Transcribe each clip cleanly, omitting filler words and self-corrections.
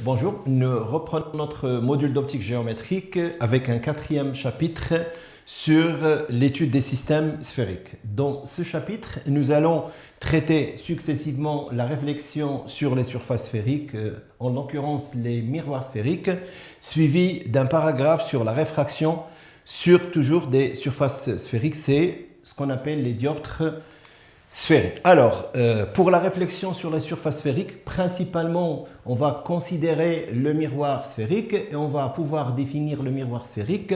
Bonjour, nous reprenons notre module d'optique géométrique avec un quatrième chapitre sur l'étude des systèmes sphériques. Dans ce chapitre, nous allons traiter successivement la réflexion sur les surfaces sphériques, en l'occurrence les miroirs sphériques, suivi d'un paragraphe sur la réfraction sur toujours des surfaces sphériques, c'est ce qu'on appelle les dioptres sphériques. Alors, pour la réflexion sur la surface sphérique, principalement, on va considérer le miroir sphérique et on va pouvoir définir le miroir sphérique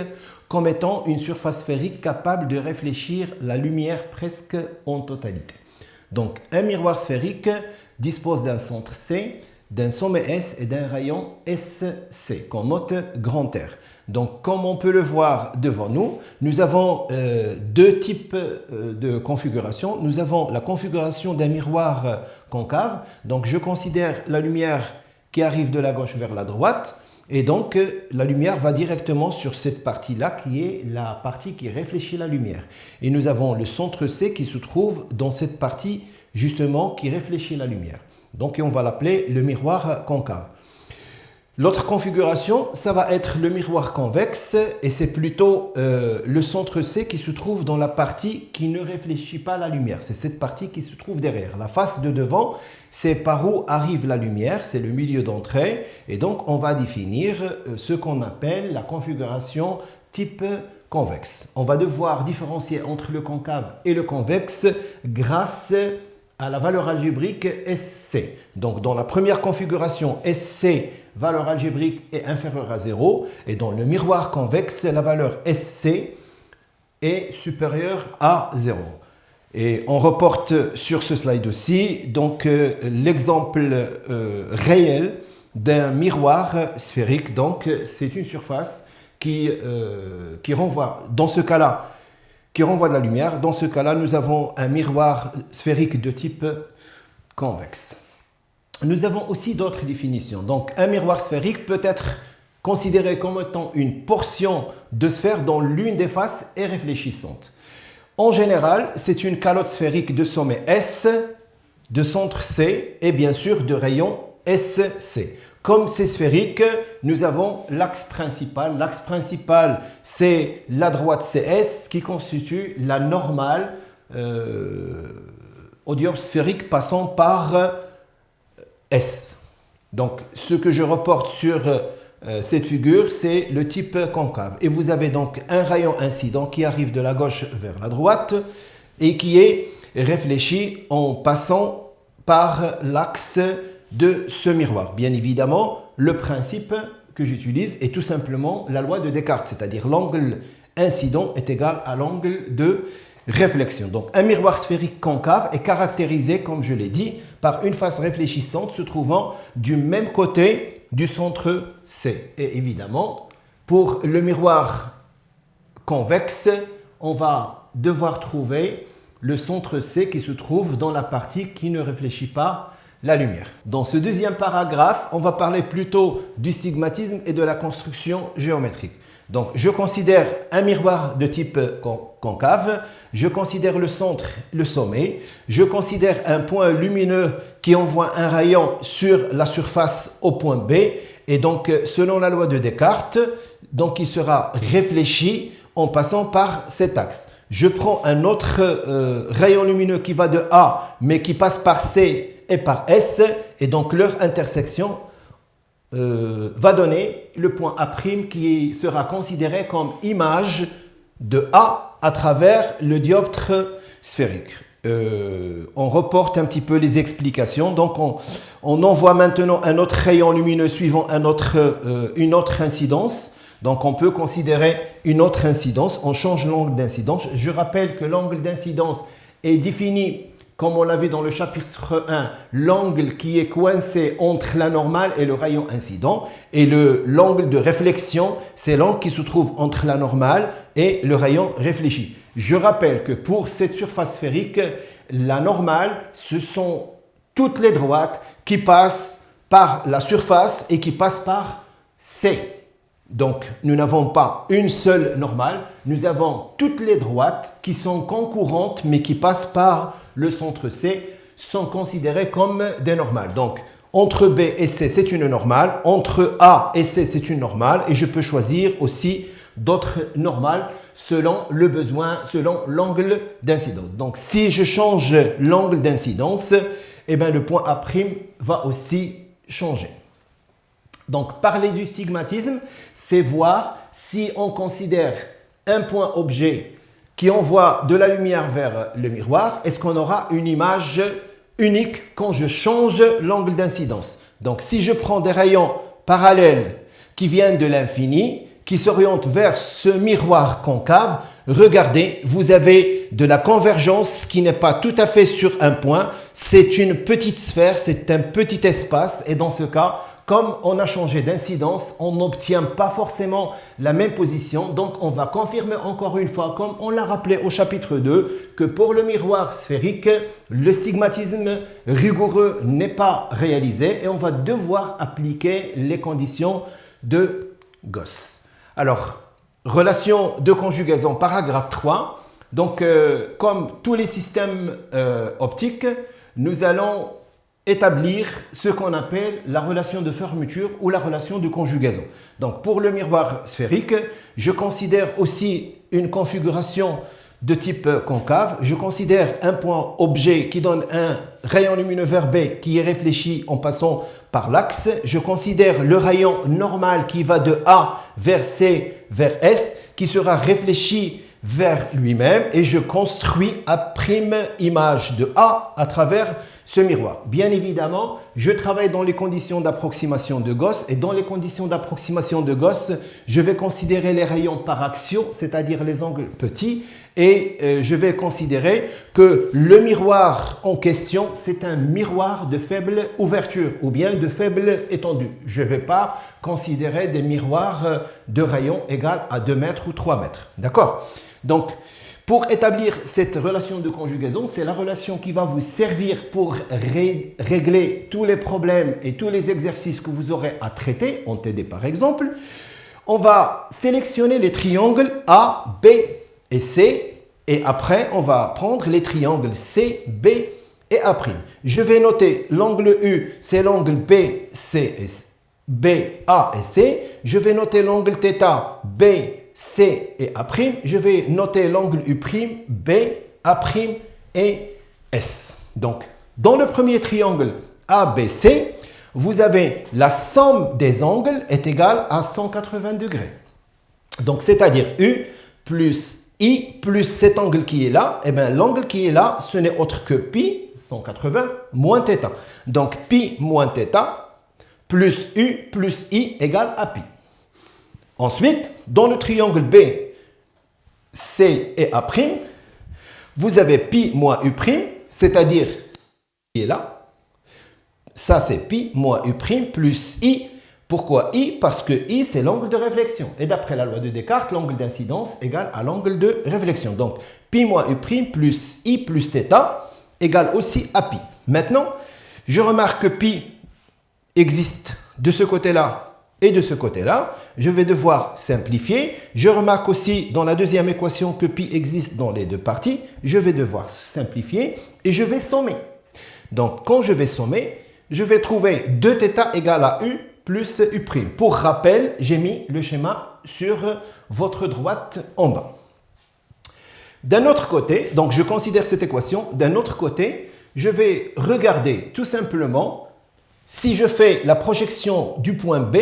comme étant une surface sphérique capable de réfléchir la lumière presque en totalité. Donc, un miroir sphérique dispose d'un centre C, d'un sommet S et d'un rayon SC, qu'on note grand R. Donc, comme on peut le voir devant nous, nous avons deux types de configuration. Nous avons la configuration d'un miroir concave. Donc, je considère la lumière qui arrive de la gauche vers la droite. Et donc, la lumière va directement sur cette partie-là qui est la partie qui réfléchit la lumière. Et nous avons le centre C qui se trouve dans cette partie, justement, qui réfléchit la lumière. Donc, on va l'appeler le miroir concave. L'autre configuration, ça va être le miroir convexe et c'est plutôt le centre C qui se trouve dans la partie qui ne réfléchit pas la lumière. C'est cette partie qui se trouve derrière. La face de devant, c'est par où arrive la lumière, c'est le milieu d'entrée. Et donc, on va définir ce qu'on appelle la configuration type convexe. On va devoir différencier entre le concave et le convexe grâce à la valeur algébrique SC. Donc, dans la première configuration, SC, valeur algébrique est inférieure à 0. Et dans le miroir convexe, la valeur SC est supérieure à 0. Et on reporte sur ce slide aussi donc l'exemple réel d'un miroir sphérique. Donc, c'est une surface qui renvoie, dans ce cas-là, qui renvoie de la lumière. Dans ce cas-là, nous avons un miroir sphérique de type convexe. Nous avons aussi d'autres définitions. Donc, un miroir sphérique peut être considéré comme étant une portion de sphère dont l'une des faces est réfléchissante. En général, c'est une calotte sphérique de sommet S, de centre C et bien sûr de rayon SC. Comme c'est sphérique, nous avons l'axe principal. L'axe principal, c'est la droite CS qui constitue la normale au dioptre sphérique passant par S. Donc, ce que je reporte sur cette figure, c'est le type concave. Et vous avez donc un rayon incident qui arrive de la gauche vers la droite et qui est réfléchi en passant par l'axe de ce miroir. Bien évidemment, le principe que j'utilise est tout simplement la loi de Descartes, c'est-à-dire l'angle incident est égal à l'angle de réflexion. Donc, un miroir sphérique concave est caractérisé, comme je l'ai dit, par une face réfléchissante se trouvant du même côté du centre C. Et évidemment, pour le miroir convexe, on va devoir trouver le centre C qui se trouve dans la partie qui ne réfléchit pas la lumière. Dans ce deuxième paragraphe, on va parler plutôt du stigmatisme et de la construction géométrique. Donc, je considère un miroir de type concave, je considère le centre, le sommet, je considère un point lumineux qui envoie un rayon sur la surface au point B, et donc, selon la loi de Descartes, donc, il sera réfléchi en passant par cet axe. Je prends un autre rayon lumineux qui va de A, mais qui passe par C et par S, et donc leur intersection va donner le point A' qui sera considéré comme image de A à travers le dioptre sphérique. On reporte un petit peu les explications. Donc, on envoie maintenant un autre rayon lumineux suivant une autre incidence. Donc, on peut considérer une autre incidence. On change l'angle d'incidence. Je rappelle que l'angle d'incidence est défini, comme on l'a vu dans le chapitre 1, l'angle qui est coincé entre la normale et le rayon incident. Et l'angle de réflexion, c'est l'angle qui se trouve entre la normale et le rayon réfléchi. Je rappelle que pour cette surface sphérique, la normale, ce sont toutes les droites qui passent par la surface et qui passent par C. Donc, nous n'avons pas une seule normale, nous avons toutes les droites qui sont concurrentes mais qui passent par le centre C, sont considérées comme des normales. Donc, Entre B et C, c'est une normale. Entre A et C, c'est une normale. Et je peux choisir aussi d'autres normales selon le besoin, selon l'angle d'incidence. Donc, si je change l'angle d'incidence, eh bien, le point A' va aussi changer. Donc, parler du stigmatisme, c'est voir si on considère un point objet qui envoie de la lumière vers le miroir, est-ce qu'on aura une image unique quand je change l'angle d'incidence. Donc, si je prends des rayons parallèles qui viennent de l'infini, qui s'orientent vers ce miroir concave, regardez, vous avez de la convergence qui n'est pas tout à fait sur un point, c'est une petite sphère, c'est un petit espace, et dans ce cas, comme on a changé d'incidence, on n'obtient pas forcément la même position. Donc, on va confirmer encore une fois, comme on l'a rappelé au chapitre 2, que pour le miroir sphérique, le stigmatisme rigoureux n'est pas réalisé et on va devoir appliquer les conditions de Gauss. Alors, relation de conjugaison, paragraphe 3. Donc, comme tous les systèmes optiques, nous allons établir ce qu'on appelle la relation de fermeture ou la relation de conjugaison. Donc, pour le miroir sphérique, je considère aussi une configuration de type concave. Je considère un point objet qui donne un rayon lumineux vers B qui est réfléchi en passant par l'axe. Je considère le rayon normal qui va de A vers C vers S qui sera réfléchi vers lui-même et je construis à prime image de A à travers ce miroir. Bien évidemment, je travaille dans les conditions d'approximation de Gauss et dans les conditions d'approximation de Gauss, je vais considérer les rayons par axiaux, c'est-à-dire les angles petits et je vais considérer que le miroir en question, c'est un miroir de faible ouverture ou bien de faible étendue. Je ne vais pas considérer des miroirs de rayon égal à 2 mètres ou 3 mètres. D'accord ? Donc, pour établir cette relation de conjugaison, c'est la relation qui va vous servir pour régler tous les problèmes et tous les exercices que vous aurez à traiter, en TD par exemple. On va sélectionner les triangles A, B et C et après, on va prendre les triangles C, B et A'. Je vais noter l'angle U, c'est l'angle B, C et B, A et C. Je vais noter l'angle θ, B, C et A', je vais noter l'angle U', B, A' et S. Donc, dans le premier triangle ABC, vous avez la somme des angles est égale à 180 degrés. Donc, c'est-à-dire U plus I plus cet angle qui est là, eh bien, l'angle qui est là, ce n'est autre que pi, 180, moins θ. Donc, pi moins θ plus U plus I égale à pi. Ensuite, dans le triangle B, C et A', vous avez pi moins U', c'est-à-dire ce qui est là. Ça, c'est pi moins U' plus I. Pourquoi I? Parce que I, c'est l'angle de réflexion. Et d'après la loi de Descartes, l'angle d'incidence égale à l'angle de réflexion. Donc, pi moins U' plus I plus θ égale aussi à pi. Maintenant, je remarque que pi existe de ce côté-là et de ce côté-là, je vais devoir simplifier. Je remarque aussi dans la deuxième équation que pi existe dans les deux parties. Je vais devoir simplifier et je vais sommer. Donc, quand je vais sommer, je vais trouver 2θ égale à U plus U'. Pour rappel, j'ai mis le schéma sur votre droite en bas. D'un autre côté, donc je considère cette équation, d'un autre côté, je vais regarder tout simplement si je fais la projection du point B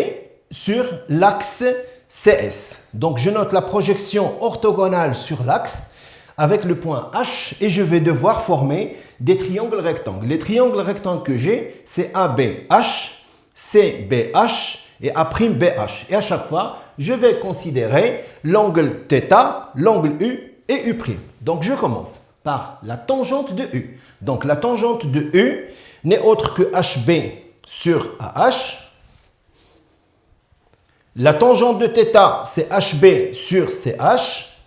sur l'axe CS. Donc, je note la projection orthogonale sur l'axe avec le point H et je vais devoir former des triangles rectangles. Les triangles rectangles que j'ai, c'est ABH, CBH et A'BH. Et à chaque fois, je vais considérer l'angle θ, l'angle U et U'. Donc, je commence par la tangente de U. Donc, la tangente de U n'est autre que HB sur AH. La tangente de θ, c'est HB sur CH.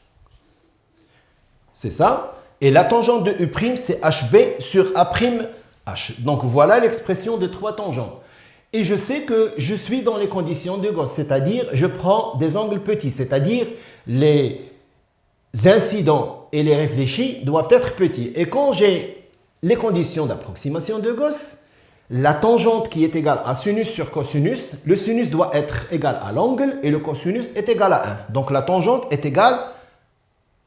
C'est ça. Et la tangente de U', c'est HB sur A'H. Donc, voilà l'expression de 3 tangentes. Et je sais que je suis dans les conditions de Gauss, c'est-à-dire je prends des angles petits, c'est-à-dire les incidents et les réfléchis doivent être petits. Et quand j'ai les conditions d'approximation de Gauss, la tangente qui est égale à sinus sur cosinus, le sinus doit être égal à l'angle et le cosinus est égal à 1. Donc la tangente est égale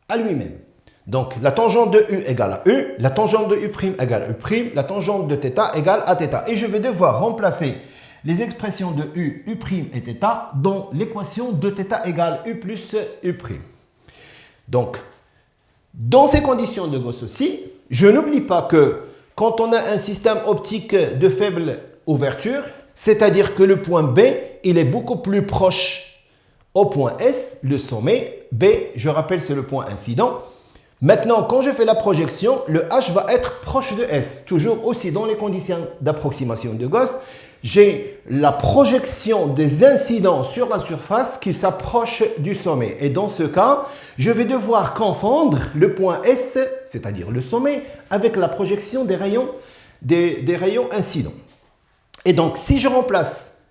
à lui-même. Donc la tangente de U égale à U, la tangente de U' égale à U', la tangente de θ égale à θ. Et je vais devoir remplacer les expressions de U, U' et θ dans l'équation de θ égale U plus U'. Donc, dans ces conditions de Gauss aussi, je n'oublie pas que quand on a un système optique de faible ouverture, c'est-à-dire que le point B, il est beaucoup plus proche au point S, le sommet. B, je rappelle, c'est le point incident. Maintenant, quand je fais la projection, le H va être proche de S. Toujours aussi dans les conditions d'approximation de Gauss, j'ai la projection des incidents sur la surface qui s'approche du sommet. Et dans ce cas, je vais devoir confondre le point S, c'est-à-dire le sommet, avec la projection des rayons incidents. Et donc, si je remplace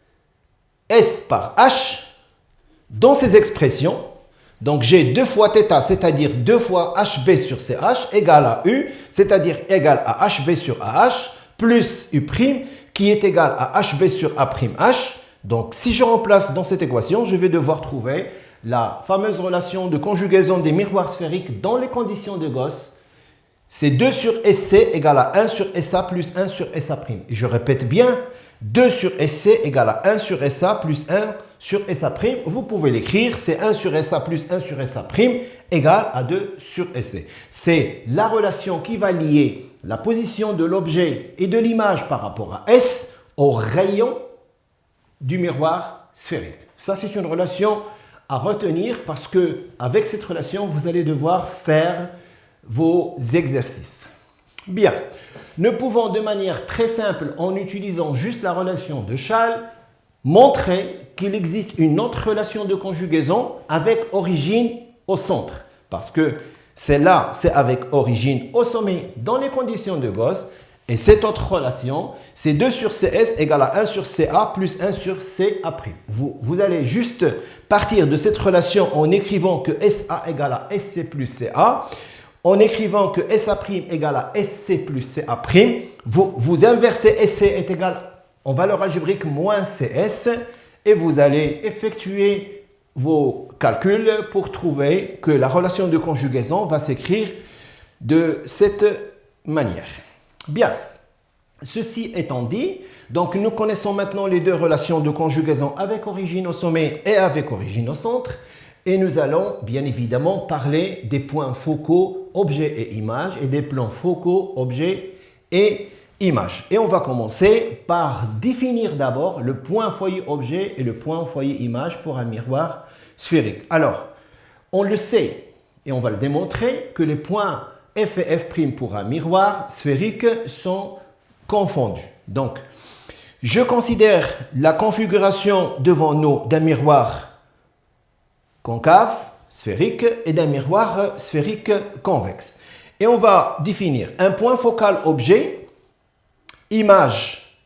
S par H dans ces expressions, donc j'ai 2 fois θ, c'est-à-dire 2 fois HB sur CH, égale à U, c'est-à-dire égal à HB sur AH, plus U', qui est égal à HB sur A'H. Donc, si je remplace dans cette équation, je vais devoir trouver la fameuse relation de conjugaison des miroirs sphériques dans les conditions de Gauss. C'est 2 sur SC égale à 1 sur SA plus 1 sur SA'. Et je répète bien, 2 sur SC égale à 1 sur SA plus 1 sur SA'. Vous pouvez l'écrire, c'est 1 sur SA plus 1 sur SA' égale à 2 sur SC. C'est la relation qui va lier la position de l'objet et de l'image par rapport à S au rayon du miroir sphérique. Ça, c'est une relation à retenir parce que avec cette relation, vous allez devoir faire vos exercices. Bien, nous pouvons de manière très simple, en utilisant juste la relation de Schall, montrer qu'il existe une autre relation de conjugaison avec origine au centre. Parce que celle-là, c'est avec origine au sommet dans les conditions de Gauss. Et cette autre relation, c'est 2 sur CS égale à 1 sur CA plus 1 sur CA'. Vous allez juste partir de cette relation en écrivant que SA égale à SC plus CA, en écrivant que SA' égale à SC plus CA'. Vous inversez SC est égal en valeur algébrique moins CS et vous allez effectuer vos calculs pour trouver que la relation de conjugaison va s'écrire de cette manière. Bien, ceci étant dit, donc nous connaissons maintenant les deux relations de conjugaison avec origine au sommet et avec origine au centre. Et nous allons bien évidemment parler des points focaux, objet et image, et des plans focaux, objet et image. Et on va commencer par définir d'abord le point foyer-objet et le point foyer-image pour un miroir sphérique. Alors, on le sait et on va le démontrer que les points F et F' pour un miroir sphérique sont confondus. Donc, je considère la configuration devant nous d'un miroir concave, sphérique, et d'un miroir sphérique convexe. Et on va définir un point focal objet, image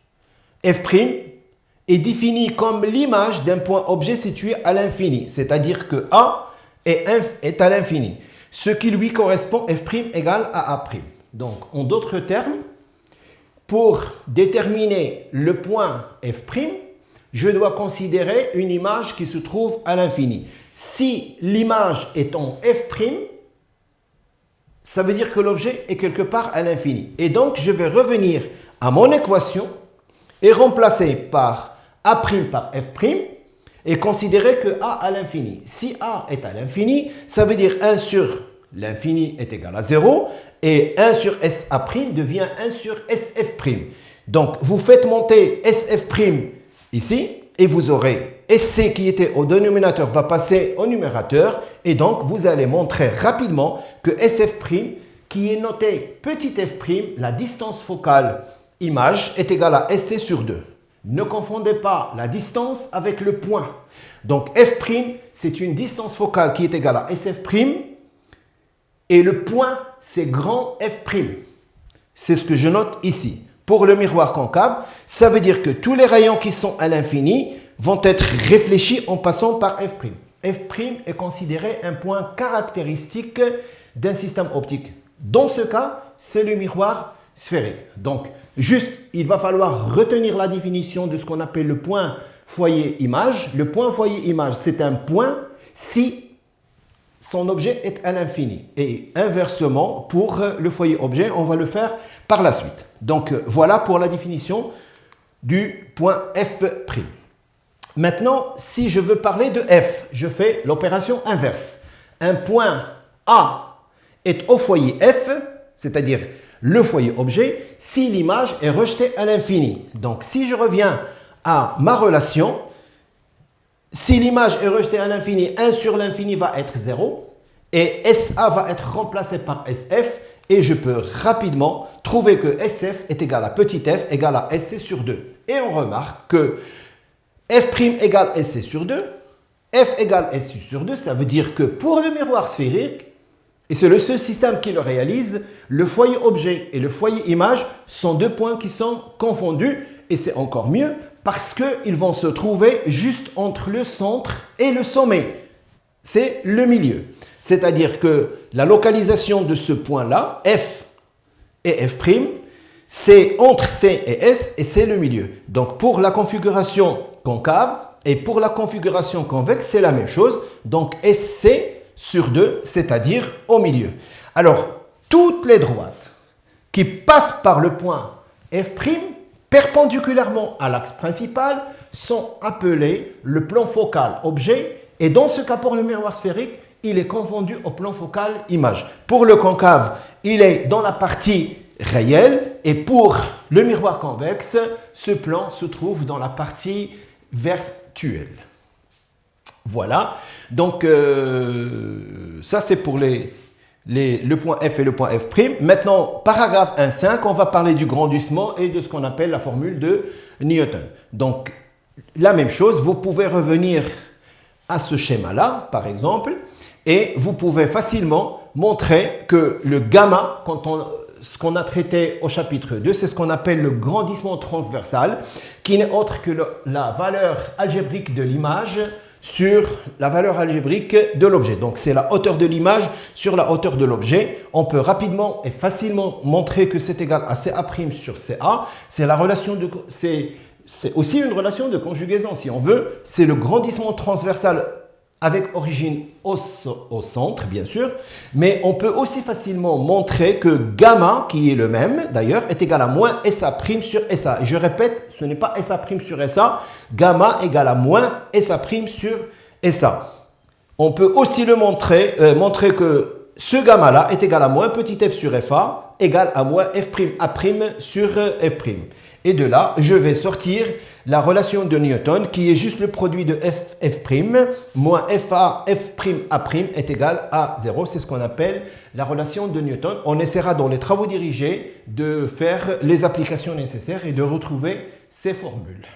F' est défini comme l'image d'un point objet situé à l'infini, c'est-à-dire que A est à l'infini, ce qui lui correspond F' égale à A'. Donc, en d'autres termes, pour déterminer le point F', je dois considérer une image qui se trouve à l'infini. Si l'image est en F', ça veut dire que l'objet est quelque part à l'infini. Et donc, je vais revenir à mon équation et remplacer par A' par F' et considérer que A à l'infini. Si A est à l'infini, ça veut dire 1 sur l'infini est égal à 0 et 1 sur SA' devient 1 sur SF'. Donc, vous faites monter SF' ici et vous aurez SC qui était au dénominateur va passer au numérateur et donc vous allez montrer rapidement que SF' qui est noté petit f', la distance focale image est égale à SC sur 2. Ne confondez pas la distance avec le point. Donc F', c'est une distance focale qui est égale à SF' et le point, c'est grand F'. C'est ce que je note ici. Pour le miroir concave, ça veut dire que tous les rayons qui sont à l'infini vont être réfléchis en passant par F'. F' est considéré un point caractéristique d'un système optique. Dans ce cas, c'est le miroir sphérique. Donc, juste, il va falloir retenir la définition de ce qu'on appelle le point foyer-image. Le point foyer-image, c'est un point si son objet est à l'infini. Et inversement, pour le foyer-objet, on va le faire par la suite. Donc, voilà pour la définition du point f'. Maintenant, si je veux parler de f, je fais l'opération inverse. Un point A est au foyer f, c'est-à-dire le foyer objet, si l'image est rejetée à l'infini. Donc, si je reviens à ma relation, si l'image est rejetée à l'infini, 1 sur l'infini va être 0 et SA va être remplacé par SF et je peux rapidement trouver que SF est égal à petit f égale à SC sur 2. Et on remarque que f' égale SC sur 2, f égale SC sur 2, ça veut dire que pour le miroir sphérique, et c'est le seul système qui le réalise, le foyer objet et le foyer image sont deux points qui sont confondus et c'est encore mieux parce qu'ils vont se trouver juste entre le centre et le sommet. C'est le milieu. C'est-à-dire que la localisation de ce point-là, F et F', c'est entre C et S et c'est le milieu. Donc pour la configuration concave et pour la configuration convexe, c'est la même chose. Donc SC sur 2, c'est-à-dire au milieu. Alors, toutes les droites qui passent par le point F', perpendiculairement à l'axe principal, sont appelées le plan focal objet. Et dans ce cas, pour le miroir sphérique, il est confondu au plan focal image. Pour le concave, il est dans la partie réelle. Et pour le miroir convexe, ce plan se trouve dans la partie virtuelle. Voilà. Donc, ça c'est pour le point F et le point F'. Maintenant, paragraphe 1.5, on va parler du grandissement et de ce qu'on appelle la formule de Newton. Donc, la même chose, vous pouvez revenir à ce schéma-là, par exemple, et vous pouvez facilement montrer que le gamma, ce qu'on a traité au chapitre 2, c'est ce qu'on appelle le grandissement transversal, qui n'est autre que la valeur algébrique de l'image sur la valeur algébrique de l'objet. Donc, c'est la hauteur de l'image sur la hauteur de l'objet. On peut rapidement et facilement montrer que c'est égal à CA' sur CA. C'est aussi une relation de conjugaison, si on veut. C'est le grandissement transversal avec origine au centre, bien sûr. Mais on peut aussi facilement montrer que gamma, qui est le même, d'ailleurs, est égal à moins SA' sur SA. Et je répète, ce n'est pas SA' sur SA. Gamma égale à moins SA' sur SA. On peut aussi le montrer que ce gamma-là est égal à moins petit f sur FA égal à moins f'A' sur F'. Et de là, je vais sortir la relation de Newton qui est juste le produit de f' moins FA f'A' est égal à 0. C'est ce qu'on appelle la relation de Newton. On essaiera dans les travaux dirigés de faire les applications nécessaires et de retrouver ces formules.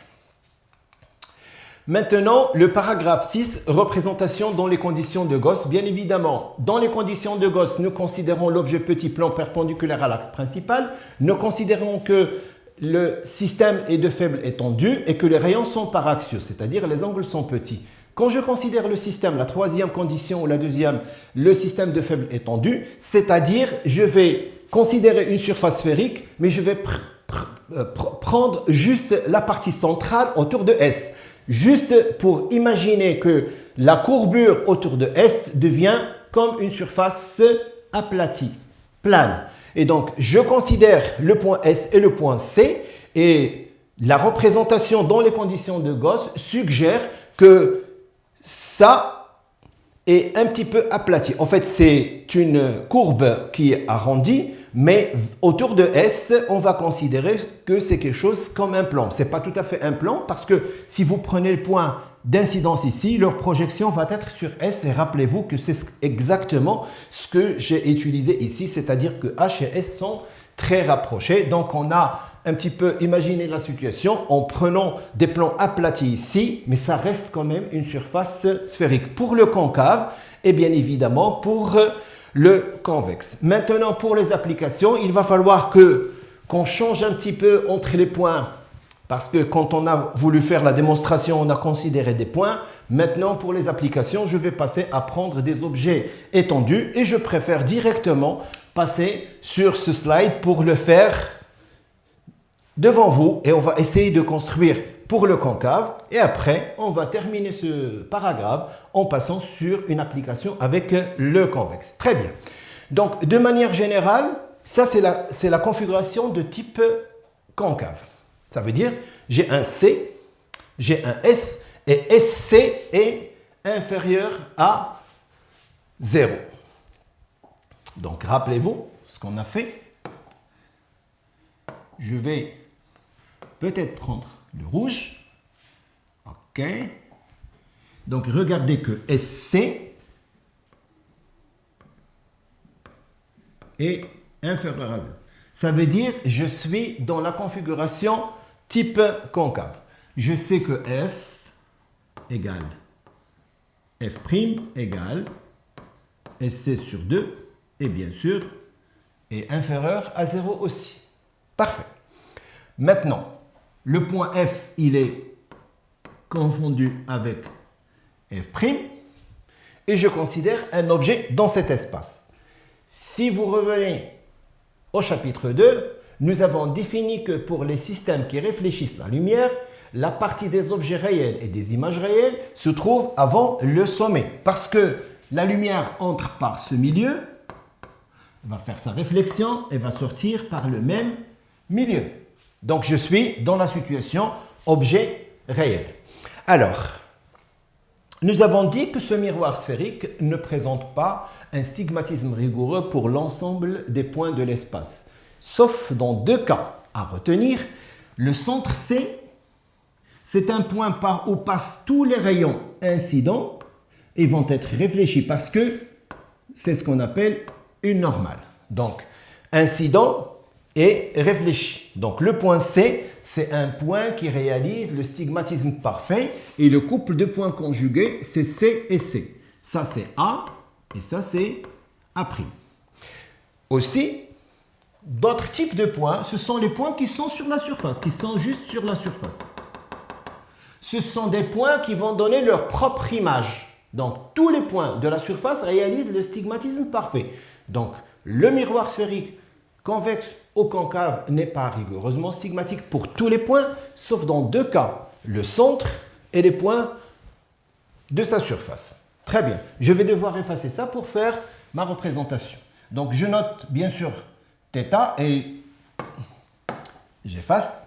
Maintenant, le paragraphe 6, représentation dans les conditions de Gauss. Bien évidemment, dans les conditions de Gauss, nous considérons l'objet petit plan perpendiculaire à l'axe principal. Nous considérons que le système est de faible étendue et que les rayons sont paraxiaux, c'est-à-dire les angles sont petits. Quand je considère le système, la troisième condition ou la deuxième, le système de faible étendue, c'est-à-dire je vais considérer une surface sphérique, mais je vais prendre juste la partie centrale autour de S. Juste pour imaginer que la courbure autour de S devient comme une surface aplatie, plane. Et donc, je considère le point S et le point C et la représentation dans les conditions de Gauss suggère que ça est un petit peu aplati. En fait, c'est une courbe qui est arrondie, mais autour de S, on va considérer que c'est quelque chose comme un plan. Ce n'est pas tout à fait un plan parce que si vous prenez le point d'incidence ici, leur projection va être sur S et rappelez-vous que c'est exactement ce que j'ai utilisé ici, c'est-à-dire que H et S sont très rapprochés. Donc, on a un petit peu imaginé la situation en prenant des plans aplatis ici, mais ça reste quand même une surface sphérique pour le concave et bien évidemment pour le convexe. Maintenant, pour les applications, il va falloir qu'on change un petit peu entre les points. Parce que quand on a voulu faire la démonstration, on a considéré des points. Maintenant, pour les applications, je vais passer à prendre des objets étendus et je préfère directement passer sur ce slide pour le faire devant vous et on va essayer de construire pour le concave et après on va terminer ce paragraphe en passant sur une application avec le convexe. Très bien. Donc de manière générale, ça c'est la configuration de type concave. Ça veut dire j'ai un C, j'ai un S et SC est inférieur à 0. Donc rappelez-vous ce qu'on a fait. Je vais peut-être prendre le rouge. OK. Donc regardez que SC est inférieur à 0. Ça veut dire que je suis dans la configuration type concave. Je sais que F égale F' égale SC sur 2 et bien sûr est inférieur à 0 aussi. Parfait. Maintenant, le point F, il est confondu avec F' et je considère un objet dans cet espace. Si vous revenez au chapitre 2, nous avons défini que pour les systèmes qui réfléchissent la lumière, la partie des objets réels et des images réelles se trouve avant le sommet. Parce que la lumière entre par ce milieu, va faire sa réflexion et va sortir par le même milieu. Donc je suis dans la situation objet réel. Alors, nous avons dit que ce miroir sphérique ne présente pas un stigmatisme rigoureux pour l'ensemble des points de l'espace. Sauf dans deux cas à retenir. Le centre C, c'est un point par où passent tous les rayons incidents et vont être réfléchis parce que c'est ce qu'on appelle une normale. Donc, incident et réfléchi. Donc, le point C, c'est un point qui réalise le stigmatisme parfait et le couple de points conjugués, c'est C et C. Ça, c'est A et ça, c'est A'. Aussi, d'autres types de points, ce sont les points qui sont sur la surface, qui sont juste sur la surface. Ce sont des points qui vont donner leur propre image. Donc, tous les points de la surface réalisent le stigmatisme parfait. Donc, le miroir sphérique convexe ou concave n'est pas rigoureusement stigmatique pour tous les points, sauf dans deux cas, le centre et les points de sa surface. Très bien. Je vais devoir effacer ça pour faire ma représentation. Donc, je note bien sûr θ et j'efface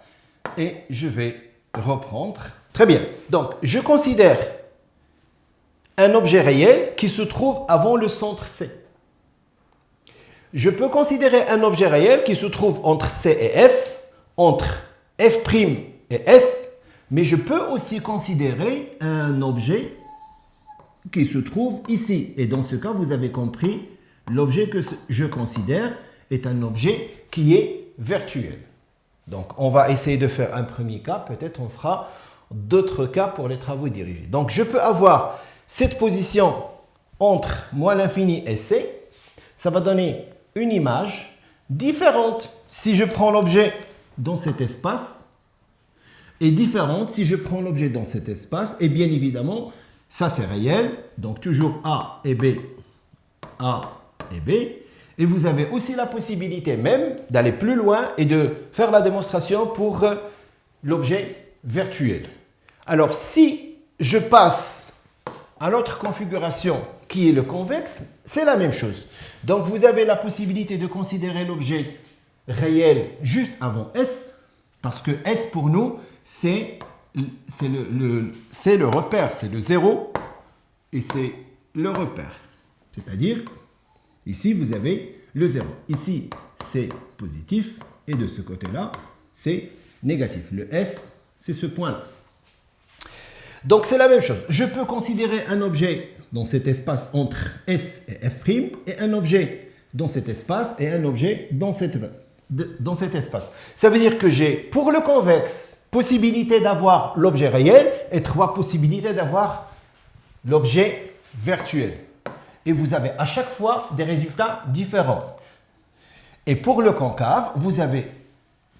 et je vais reprendre. Très bien. Donc, je considère un objet réel qui se trouve avant le centre C. Je peux considérer un objet réel qui se trouve entre C et F, entre F' et S, mais je peux aussi considérer un objet qui se trouve ici. Et dans ce cas, vous avez compris, l'objet que je considère est un objet qui est virtuel. Donc, on va essayer de faire un premier cas. Peut-être on fera d'autres cas pour les travaux dirigés. Donc, je peux avoir cette position entre moins l'infini et C. Ça va donner une image différente si je prends l'objet dans cet espace et différente si je prends l'objet dans cet espace. Et bien évidemment, ça c'est réel. Donc, toujours A et B, A et B. Et vous avez aussi la possibilité même d'aller plus loin et de faire la démonstration pour l'objet virtuel. Alors, si je passe à l'autre configuration qui est le convexe, c'est la même chose. Donc, vous avez la possibilité de considérer l'objet réel juste avant S, parce que S pour nous, c'est le repère, c'est le 0 et c'est le repère. C'est-à-dire, ici, vous avez le 0. Ici, c'est positif et de ce côté-là, c'est négatif. Le S, c'est ce point-là. Donc, c'est la même chose. Je peux considérer un objet dans cet espace entre S et F' et un objet dans cet espace et un objet dans cet espace. Ça veut dire que j'ai, pour le convexe, possibilité d'avoir l'objet réel et 3 possibilités d'avoir l'objet virtuel. Et vous avez à chaque fois des résultats différents. Et pour le concave, vous avez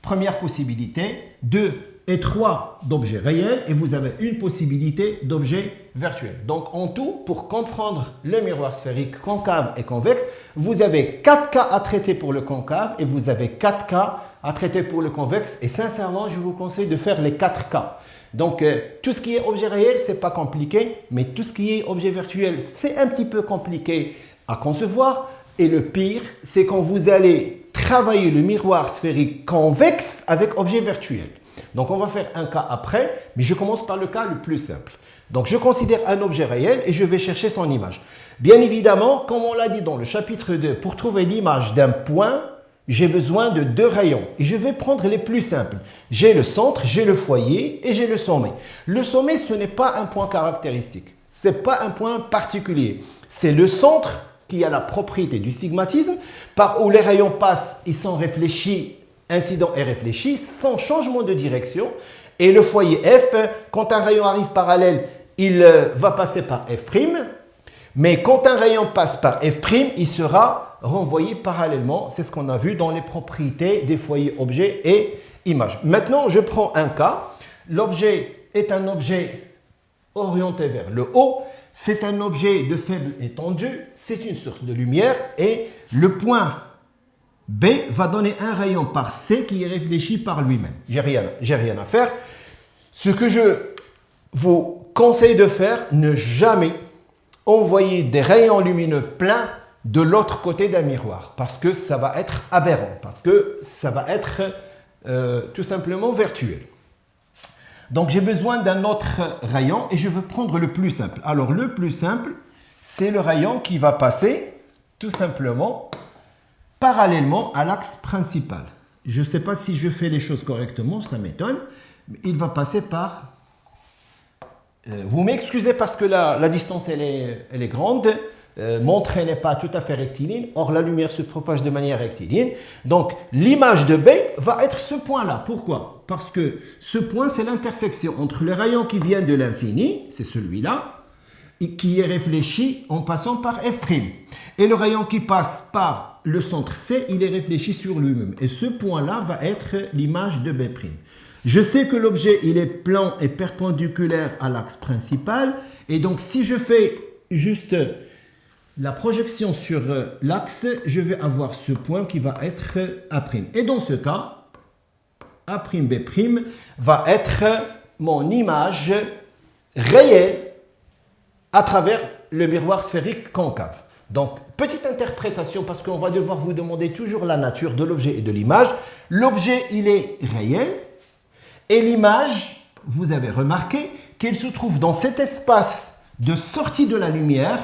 première possibilité, 2 et 3 d'objets réels et vous avez une possibilité d'objet virtuel. Donc en tout, pour comprendre le miroir sphérique concave et convexe, vous avez 4 cas à traiter pour le concave et vous avez 4 cas à traiter pour le convexe. Et sincèrement, je vous conseille de faire les 4 cas. Donc, tout ce qui est objet réel, ce n'est pas compliqué, mais tout ce qui est objet virtuel, c'est un petit peu compliqué à concevoir. Et le pire, c'est quand vous allez travailler le miroir sphérique convexe avec objet virtuel. Donc, on va faire un cas après, mais je commence par le cas le plus simple. Donc, je considère un objet réel et je vais chercher son image. Bien évidemment, comme on l'a dit dans le chapitre 2, pour trouver l'image d'un point, j'ai besoin de 2 rayons. Et je vais prendre les plus simples. J'ai le centre, j'ai le foyer et j'ai le sommet. Le sommet, ce n'est pas un point caractéristique. Ce n'est pas un point particulier. C'est le centre qui a la propriété du stigmatisme, par où les rayons passent, ils sont réfléchis, incidents et réfléchis, sans changement de direction. Et le foyer F, quand un rayon arrive parallèle, il va passer par F'. Mais quand un rayon passe par F', il sera renvoyé parallèlement. C'est ce qu'on a vu dans les propriétés des foyers objets et images. Maintenant, je prends un cas. L'objet est un objet orienté vers le haut. C'est un objet de faible étendue. C'est une source de lumière. Et le point B va donner un rayon par C qui est réfléchi par lui-même. J'ai rien à faire. Ce que je vous conseille de faire, ne jamais envoyer des rayons lumineux pleins de l'autre côté d'un miroir, parce que ça va être aberrant, parce que ça va être tout simplement virtuel. Donc j'ai besoin d'un autre rayon et je veux prendre le plus simple. Alors le plus simple, c'est le rayon qui va passer tout simplement parallèlement à l'axe principal. Je ne sais pas si je fais les choses correctement, ça m'étonne. Il va passer par... vous m'excusez parce que la distance elle est grande. Mon trait n'est pas tout à fait rectiligne. Or, la lumière se propage de manière rectiligne. Donc, l'image de B va être ce point-là. Pourquoi? Parce que ce point, c'est l'intersection entre le rayon qui vient de l'infini, c'est celui-là, qui est réfléchi en passant par F'. Et le rayon qui passe par le centre C, il est réfléchi sur lui-même. Et ce point-là va être l'image de B'. Je sais que l'objet, il est plan et perpendiculaire à l'axe principal. Et donc, si je fais juste la projection sur l'axe, je vais avoir ce point qui va être A'. Et dans ce cas, A'B' va être mon image réelle à travers le miroir sphérique concave. Donc, petite interprétation, parce qu'on va devoir vous demander toujours la nature de l'objet et de l'image. L'objet, il est réel. Et l'image, vous avez remarqué qu'elle se trouve dans cet espace de sortie de la lumière.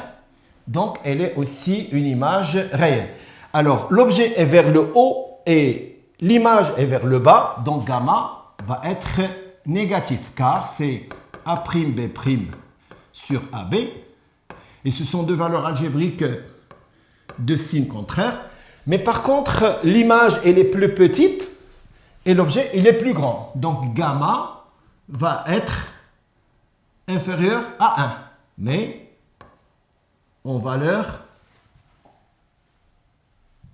Donc, elle est aussi une image réelle. Alors, l'objet est vers le haut et l'image est vers le bas. Donc, gamma va être négatif car c'est A'B' sur AB. Et ce sont deux valeurs algébriques de signes contraires. Mais par contre, l'image, elle est plus petite et l'objet, il est plus grand. Donc, gamma va être inférieur à 1. Mais en valeur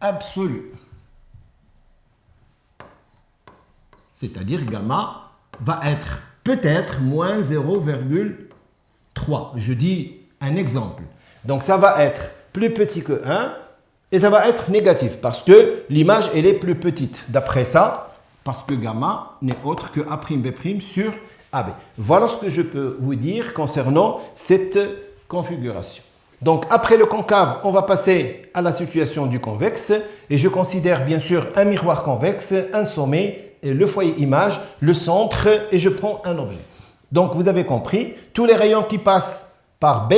absolue. C'est-à-dire gamma va être peut-être moins 0,3. Je dis un exemple. Donc ça va être plus petit que 1 et ça va être négatif parce que l'image elle est plus petite. D'après ça, parce que gamma n'est autre que A'B' sur AB. Voilà ce que je peux vous dire concernant cette configuration. Donc, après le concave, on va passer à la situation du convexe. Et je considère bien sûr un miroir convexe, un sommet, le foyer image, le centre, et je prends un objet. Donc, vous avez compris, tous les rayons qui passent par B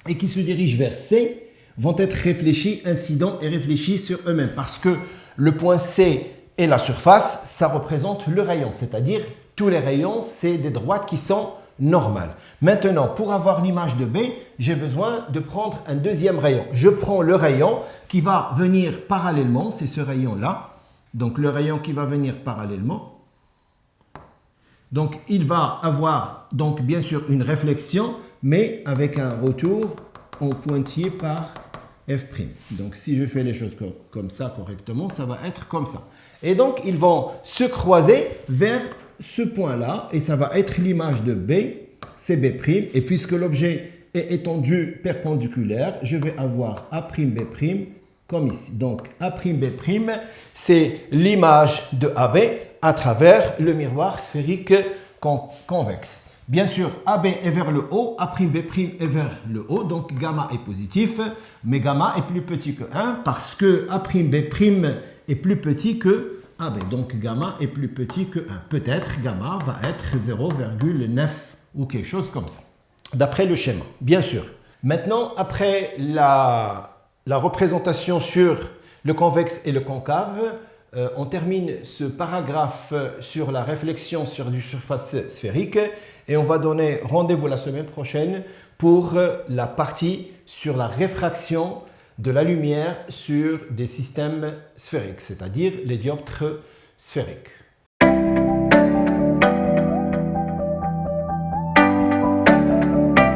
et qui se dirigent vers C vont être réfléchis, incidents et réfléchis sur eux-mêmes. Parce que le point C et la surface, ça représente le rayon. C'est-à-dire, tous les rayons, c'est des droites qui sont normales. Maintenant, pour avoir l'image de B, j'ai besoin de prendre un deuxième rayon. Je prends le rayon qui va venir parallèlement, c'est ce rayon-là. Donc, le rayon qui va venir parallèlement. Donc, il va avoir, donc, bien sûr, une réflexion, mais avec un retour en pointillé par F'. Donc, si je fais les choses comme ça correctement, ça va être comme ça. Et donc, ils vont se croiser vers ce point-là, et ça va être l'image de B, c'est B', et puisque l'objet et étendue perpendiculaire, je vais avoir A'B' comme ici. Donc A'B', c'est l'image de AB à travers le miroir sphérique convexe. Bien sûr, AB est vers le haut, A'B' est vers le haut, donc gamma est positif, mais gamma est plus petit que 1 parce que A'B' est plus petit que AB. Donc gamma est plus petit que 1. Peut-être gamma va être 0,9 ou quelque chose comme ça, d'après le schéma, bien sûr. Maintenant, après la représentation sur le convexe et le concave, on termine ce paragraphe sur la réflexion sur une surface sphérique et on va donner rendez-vous la semaine prochaine pour la partie sur la réfraction de la lumière sur des systèmes sphériques, c'est-à-dire les dioptres sphériques.